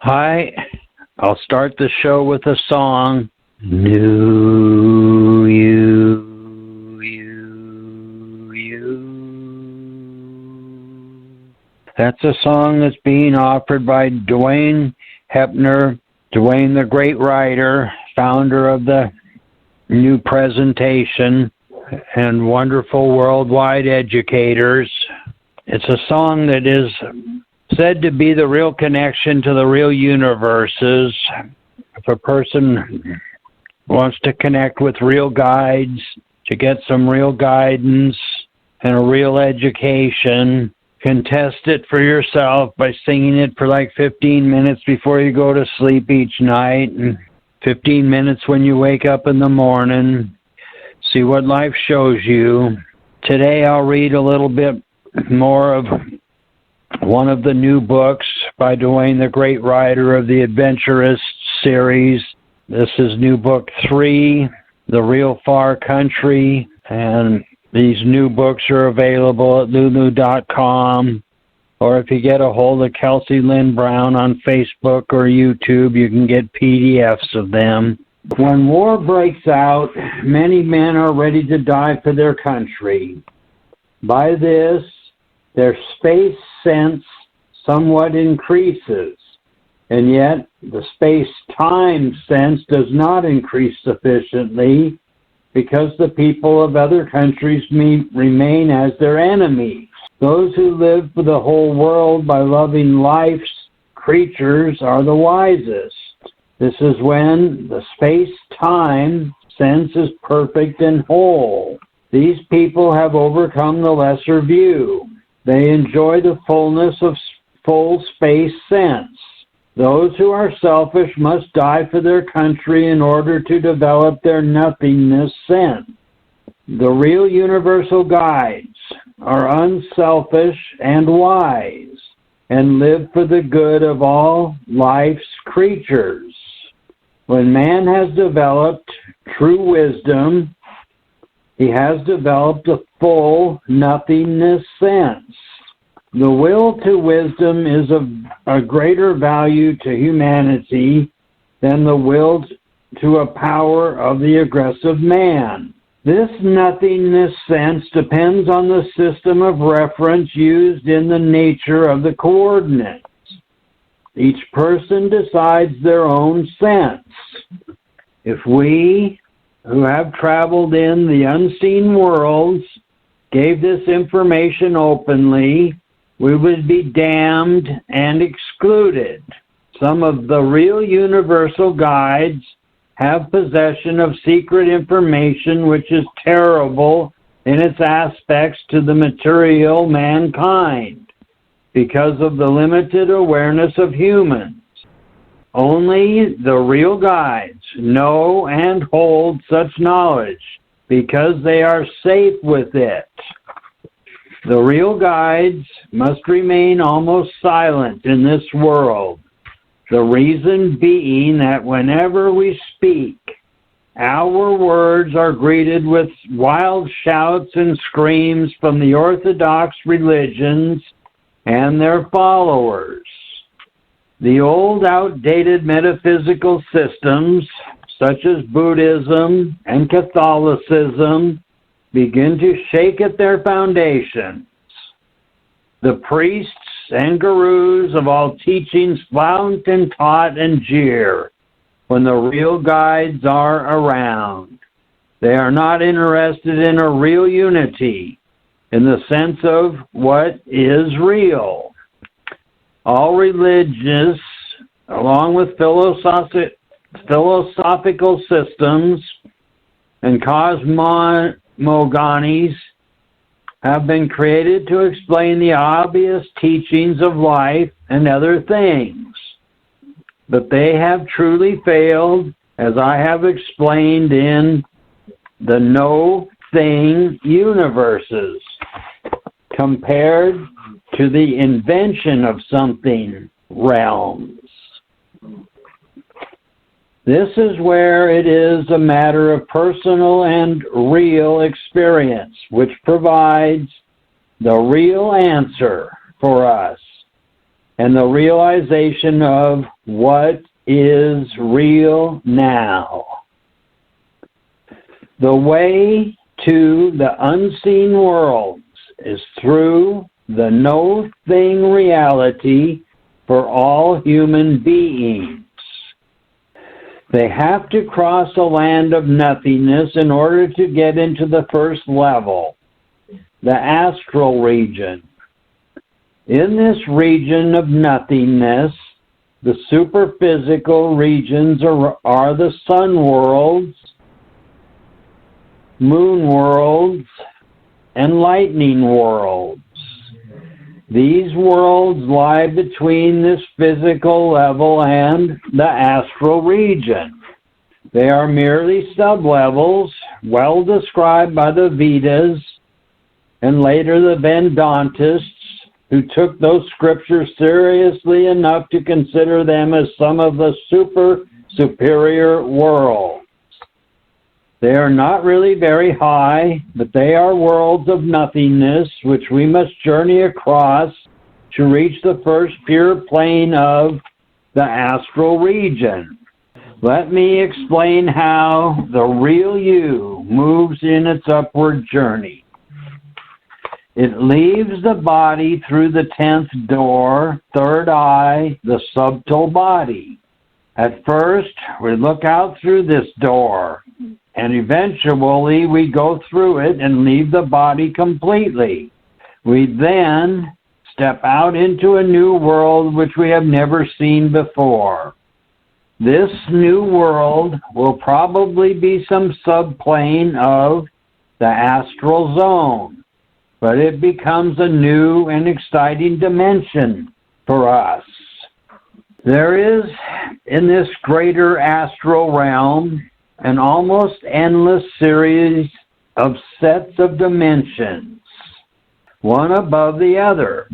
Hi, I'll start the show with a song. New you. That's a song that's being offered by Dwayne Hepner, Dwayne the Great Writer, founder of the New Presentation, and wonderful worldwide educators. It's a song that is said to be the real connection to the real universes. If a person wants to connect with real guides, to get some real guidance and a real education, can test it for yourself by singing it for like 15 minutes before you go to sleep each night, and 15 minutes when you wake up in the morning. See what life shows you. Today I'll read a little bit more of one of the new books by Dwayne the Great Writer of the Adventurous series. This is new book 3, The Real Far Country, and these new books are available at lulu.com, or if you get a hold of Kelsey Lynn Brown on Facebook or YouTube, you can get PDFs of them. When war breaks out, many men are ready to die for their country. By this, their space sense somewhat increases, and yet the space-time sense does not increase sufficiently because the people of other countries remain as their enemies. Those who live for the whole world by loving life's creatures are the wisest. This is when the space-time sense is perfect and whole. These people have overcome the lesser view. They enjoy the fullness of full space sense. Those who are selfish must die for their country in order to develop their nothingness sense. The real universal guides are unselfish and wise and live for the good of all life's creatures. When man has developed true wisdom, he has developed a full nothingness sense. The will to wisdom is of a greater value to humanity than the will to a power of the aggressive man. This nothingness sense depends on the system of reference used in the nature of the coordinates. Each person decides their own sense. If we, who have traveled in the unseen worlds, gave this information openly, we would be damned and excluded. Some of the real universal guides have possession of secret information which is terrible in its aspects to the material mankind because of the limited awareness of humans. Only the real guides know and hold such knowledge because they are safe with it. The real guides must remain almost silent in this world, the reason being that whenever we speak, our words are greeted with wild shouts and screams from the orthodox religions and their followers. The old, outdated metaphysical systems, such as Buddhism and Catholicism, begin to shake at their foundations. The priests and gurus of all teachings flaunt and taunt and jeer when the real guides are around. They are not interested in a real unity, in the sense of what is real. All religions, along with philosophical systems and cosmogonies, have been created to explain the obvious teachings of life and other things. But they have truly failed, as I have explained in the no-thing universes, compared to the invention of something realms. This is where it is a matter of personal and real experience, which provides the real answer for us and the realization of what is real now. The way to the unseen worlds is through the no-thing reality for all human beings. They have to cross a land of nothingness in order to get into the first level, the astral region. In this region of nothingness, the superphysical regions are the sun worlds, moon worlds, and lightning worlds. These worlds lie between this physical level and the astral region. They are merely sublevels, well described by the Vedas and later the Vedantists, who took those scriptures seriously enough to consider them as some of the superior worlds. They are not really very high, but they are worlds of nothingness which we must journey across to reach the first pure plane of the astral region. Let me explain how the real you moves in its upward journey. It leaves the body through the 10th door, third eye, the subtle body. At first, we look out through this door, and eventually we go through it and leave the body completely. We then step out into a new world which we have never seen before. This new world will probably be some subplane of the astral zone, but it becomes a new and exciting dimension for us. There is, in this greater astral realm, an almost endless series of sets of dimensions, one above the other,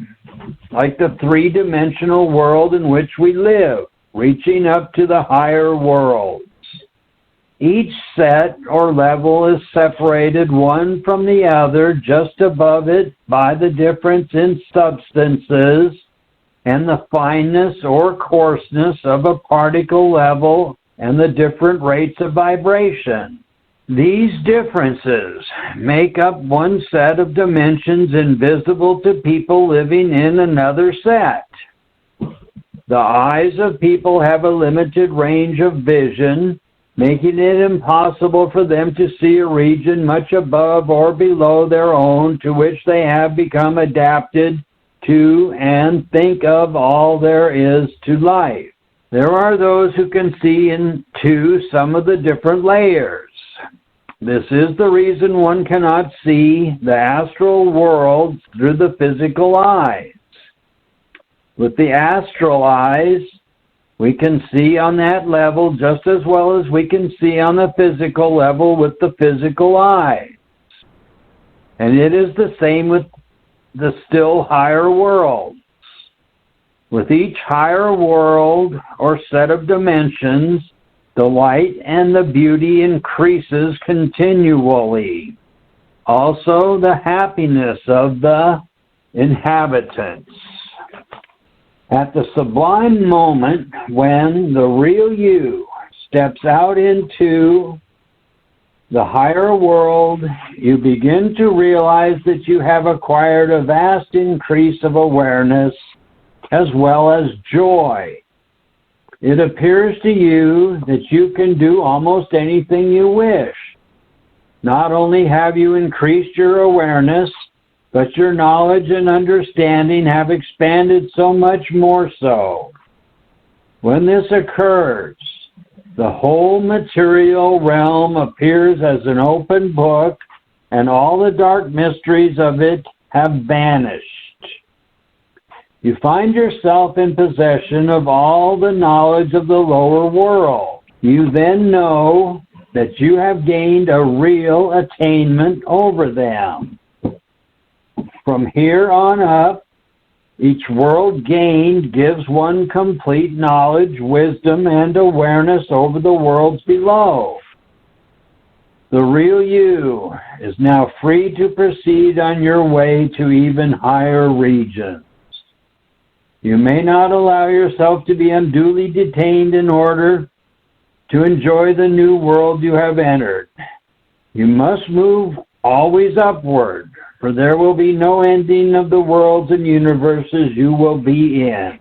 like the three-dimensional world in which we live, reaching up to the higher worlds. Each set or level is separated one from the other just above it by the difference in substances and the fineness or coarseness of a particle level and the different rates of vibration. These differences make up one set of dimensions invisible to people living in another set. The eyes of people have a limited range of vision, making it impossible for them to see a region much above or below their own to which they have become adapted to and think of all there is to life. There are those who can see into some of the different layers. This is the reason one cannot see the astral world through the physical eyes. With the astral eyes, we can see on that level just as well as we can see on the physical level with the physical eyes. And it is the same with the still higher worlds. With each higher world or set of dimensions, the light and the beauty increases continually. Also, the happiness of the inhabitants. At the sublime moment when the real you steps out into the higher world, you begin to realize that you have acquired a vast increase of awareness as well as joy. It appears to you that you can do almost anything you wish. Not only have you increased your awareness, but your knowledge and understanding have expanded so much more so. When this occurs, the whole material realm appears as an open book, and all the dark mysteries of it have vanished. You find yourself in possession of all the knowledge of the lower world. You then know that you have gained a real attainment over them. From here on up, each world gained gives one complete knowledge, wisdom, and awareness over the worlds below. The real you is now free to proceed on your way to even higher regions. You may not allow yourself to be unduly detained in order to enjoy the new world you have entered. You must move always upward, for there will be no ending of the worlds and universes you will be in.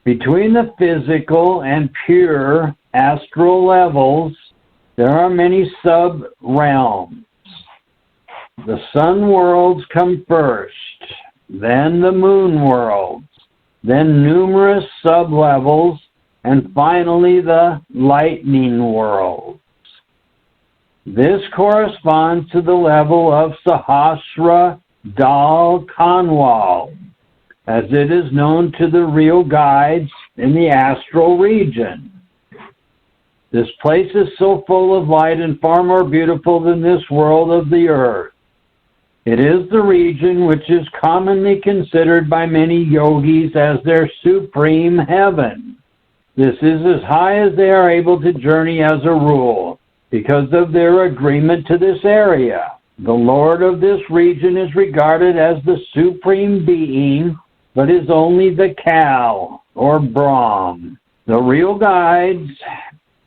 Between the physical and pure astral levels, there are many sub-realms. The sun worlds come first, then the moon worlds, then numerous sub-levels, and finally the lightning worlds. This corresponds to the level of Sahasra Dalkong, as it is known to the real guides in the astral region. This place is so full of light and far more beautiful than this world of the earth. It is the region which is commonly considered by many yogis as their supreme heaven. This is as high as they are able to journey as a rule, because of their agreement to this area. The Lord of this region is regarded as the supreme being, but is only the Kal, or Brahm. The real guides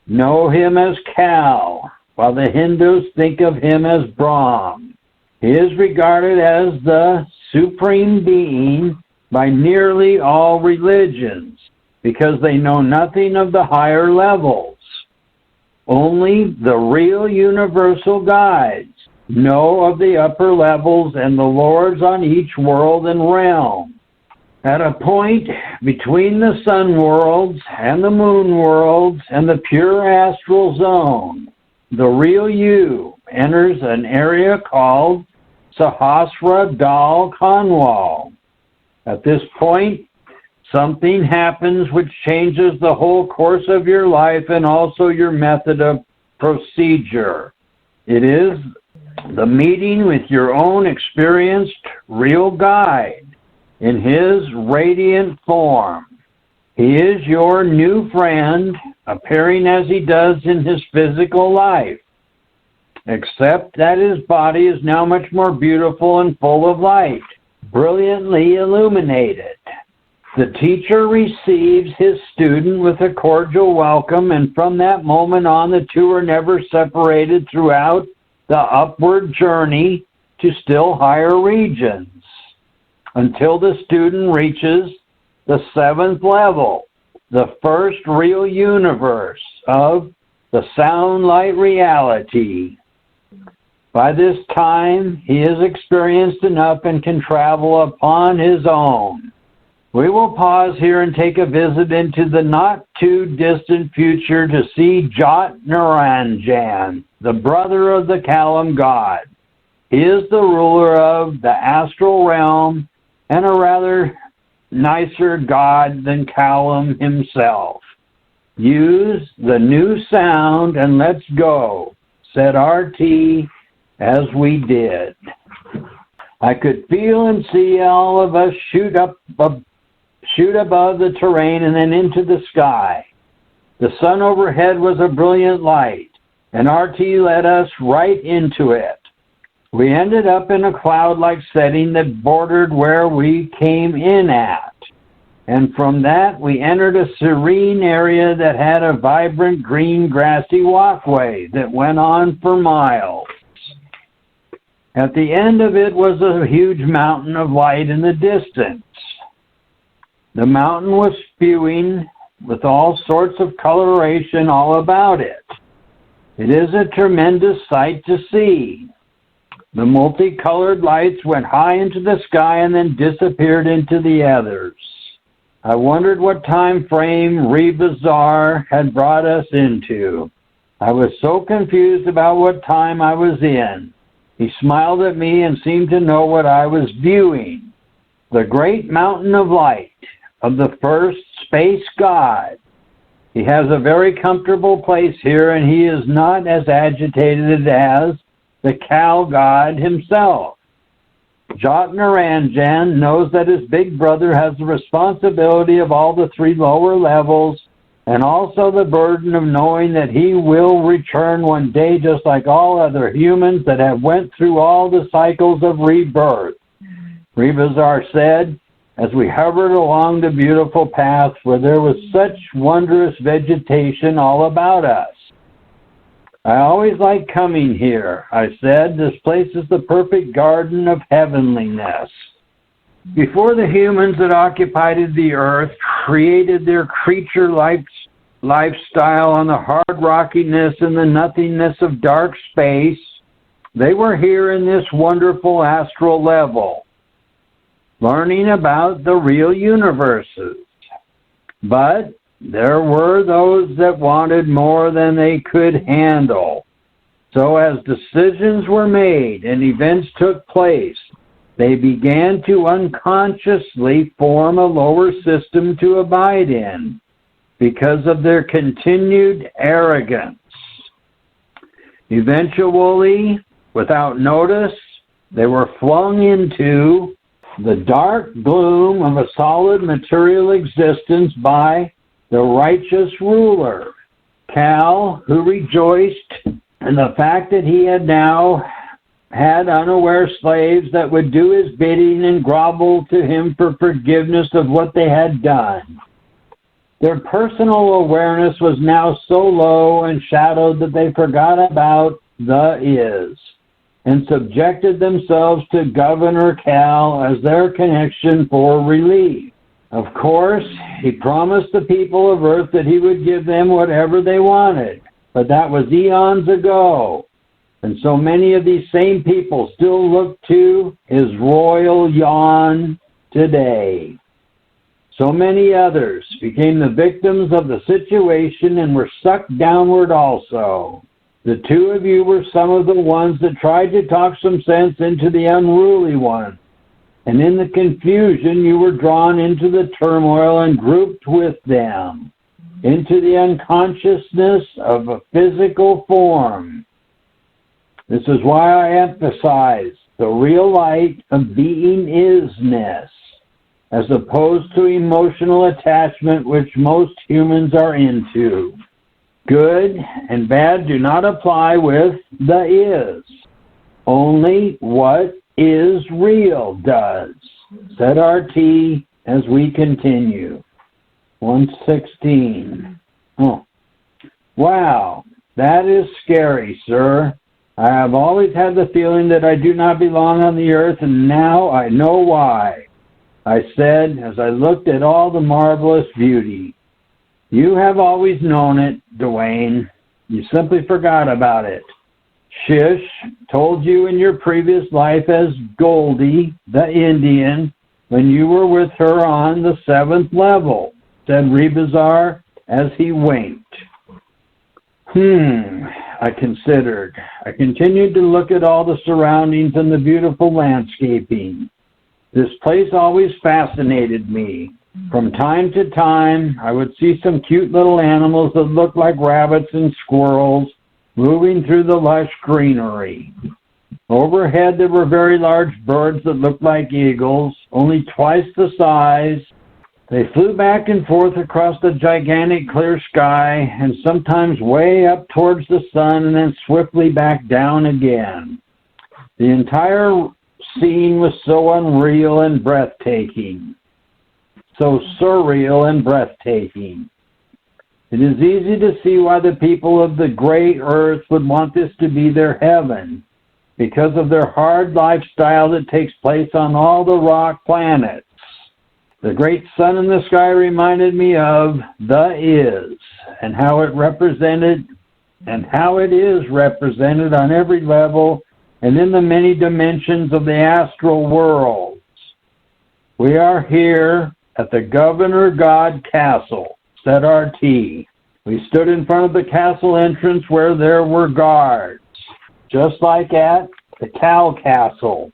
know him as Kal, while the Hindus think of him as Brahm. He is regarded as the supreme being by nearly all religions, because they know nothing of the higher levels. Only the real universal guides know of the upper levels and the lords on each world and realm. At a point between the sun worlds and the moon worlds and the pure astral zone, the real you enters an area called Sahasra Dalkong. At this point, something happens which changes the whole course of your life and also your method of procedure. It is the meeting with your own experienced real guide in his radiant form. He is your new friend, appearing as he does in his physical life, except that his body is now much more beautiful and full of light, brilliantly illuminated. The teacher receives his student with a cordial welcome, and from that moment on, the two are never separated throughout the upward journey to still higher regions, until the student reaches the 7th level, the first real universe of the sound light reality. By this time, he is experienced enough and can travel upon his own. We will pause here and take a visit into the not-too-distant future to see Jot Naranjan, the brother of the Kalam god. He is the ruler of the astral realm and a rather nicer god than Kalam himself. Use the new sound and let's go, said RT as we did. I could feel and see all of us shoot above the terrain and then into the sky. The sun overhead was a brilliant light, and RT led us right into it. We ended up in a cloud-like setting that bordered where we came in at, and from that we entered a serene area that had a vibrant green grassy walkway that went on for miles. At the end of it was a huge mountain of light in the distance. The mountain was spewing with all sorts of coloration all about it. It is a tremendous sight to see. The multicolored lights went high into the sky and then disappeared into the others. I wondered what time frame Rebazar had brought us into. I was so confused about what time I was in. He smiled at me and seemed to know what I was viewing. The great mountain of light of the first space god. He has a very comfortable place here, and he is not as agitated as the Kal god himself. Jot Naranjan knows that his big brother has the responsibility of all the 3 lower levels, and also the burden of knowing that he will return one day just like all other humans that have went through all the cycles of rebirth. Rebazar said, as we hovered along the beautiful path where there was such wondrous vegetation all about us. I always like coming here, I said. This place is the perfect garden of heavenliness. Before the humans that occupied the earth created their creature lifestyle on the hard rockiness and the nothingness of dark space, they were here in this wonderful astral level, learning about the real universes. But there were those that wanted more than they could handle. So as decisions were made and events took place, they began to unconsciously form a lower system to abide in because of their continued arrogance. Eventually, without notice, they were flung into the dark gloom of a solid material existence by the righteous ruler, Cal, who rejoiced in the fact that he had now had unaware slaves that would do his bidding and grovel to him for forgiveness of what they had done. Their personal awareness was now so low and shadowed that they forgot about the is and subjected themselves to Governor Cal as their connection for relief. Of course, he promised the people of Earth that he would give them whatever they wanted, but that was eons ago. And so many of these same people still look to his royal yawn today. So many others became the victims of the situation and were sucked downward also. The two of you were some of the ones that tried to talk some sense into the unruly one. And in the confusion, you were drawn into the turmoil and grouped with them, into the unconsciousness of a physical form. This is why I emphasize the real light of being isness, as opposed to emotional attachment, which most humans are into. Good and bad do not apply with the is. Only what is real does, said RT as we continue. 116. Oh. Wow, that is scary, sir. I have always had the feeling that I do not belong on the earth, and now I know why, I said as I looked at all the marvelous beauty. You have always known it, Dwayne. You simply forgot about it. Shish told you in your previous life as Goldie, the Indian, when you were with her on the 7th level, said Rebazar as he winked. I considered. I continued to look at all the surroundings and the beautiful landscaping. This place always fascinated me. From time to time, I would see some cute little animals that looked like rabbits and squirrels moving through the lush greenery. Overhead, there were very large birds that looked like eagles, only twice the size. They flew back and forth across the gigantic clear sky, and sometimes way up towards the sun and then swiftly back down again. The entire scene was so unreal and breathtaking, so surreal and breathtaking. It is easy to see why the people of the gray earth would want this to be their heaven, because of their hard lifestyle that takes place on all the rock planets. The great sun in the sky reminded me of the is, and how it is represented on every level and in the many dimensions of the astral worlds. We are here at the Governor God Castle, said RT. We stood in front of the castle entrance where there were guards, just like at the Cal Castle.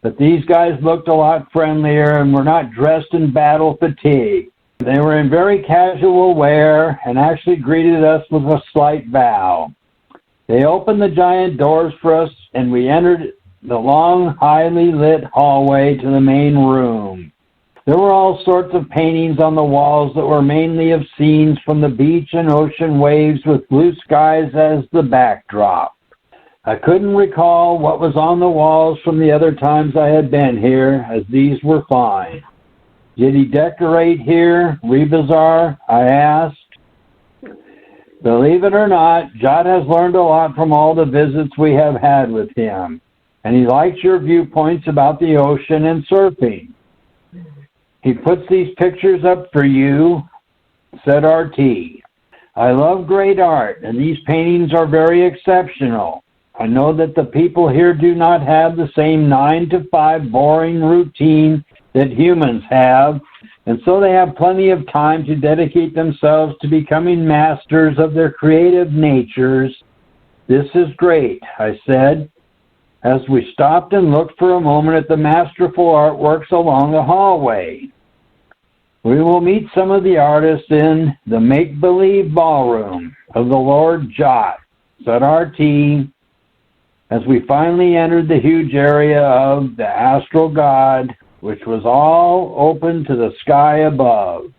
But these guys looked a lot friendlier and were not dressed in battle fatigue. They were in very casual wear and actually greeted us with a slight bow. They opened the giant doors for us, and we entered the long, highly lit hallway to the main room. There were all sorts of paintings on the walls that were mainly of scenes from the beach and ocean waves with blue skies as the backdrop. I couldn't recall what was on the walls from the other times I had been here, as these were fine. Did he decorate here, Rebazar? I asked. Believe it or not, Jot has learned a lot from all the visits we have had with him, and he likes your viewpoints about the ocean and surfing. He puts these pictures up for you, said RT. I love great art, and these paintings are very exceptional. I know that the people here do not have the same 9-to-5 boring routine that humans have, and so they have plenty of time to dedicate themselves to becoming masters of their creative natures. This is great, I said, as we stopped and looked for a moment at the masterful artworks along the hallway. We will meet some of the artists in the make-believe ballroom of the Lord Jot, said RT, as we finally entered the huge area of the astral god, which was all open to the sky above.